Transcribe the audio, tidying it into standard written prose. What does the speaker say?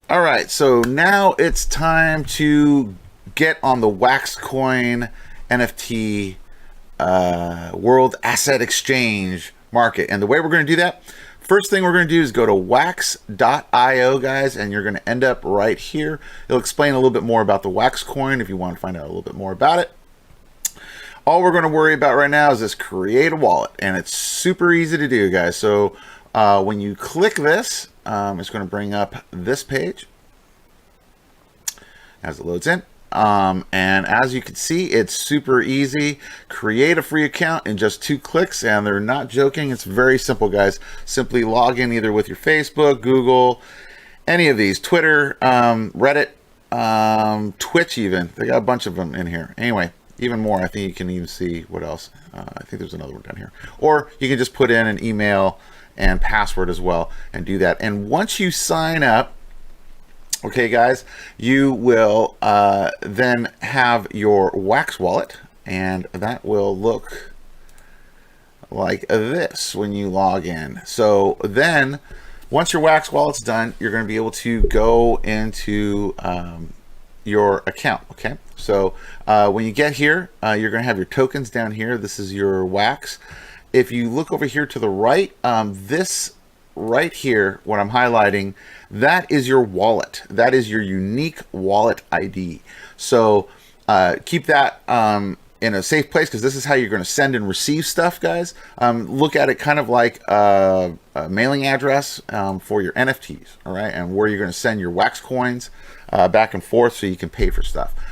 All right, so now it's time to get on the Waxcoin NFT World Asset Exchange market. And the way we're going to do that, first thing we're going to do is go to wax.io, guys, and you're going to end up right here. It'll explain a little bit more about the Wax coin if you want to find out a little bit more about it. All we're going to worry about right now is this create a wallet, and it's super easy to do, guys. So when you click this, it's going to bring up this page as it loads in. And as you can see, it's super easy. Create a free account in just 2 clicks, and they're not joking. It's very simple, guys. Simply log in either with your Facebook, Google, any of these, Twitter, Reddit, Twitch even. They got a bunch of them in here. Anyway, even more. I think you can even see what else. I think there's another one down here. Or you can just put in an email and password as well and do that. And once you sign up, okay, guys, you will then have your Wax wallet, and that will look like this when you log in. So then once your Wax wallet's done, you're going to be able to go into your account. Okay, so when you get here, you're going to have your tokens down here. This is your Wax. If you look over here to the right, this right here, what I'm highlighting, that is your wallet. That is your unique wallet ID. So keep that in a safe place, because this is how you're going to send and receive stuff, guys. Look at it kind of like a mailing address for your NFTs, all right, and where you're going to send your Wax coins back and forth so you can pay for stuff.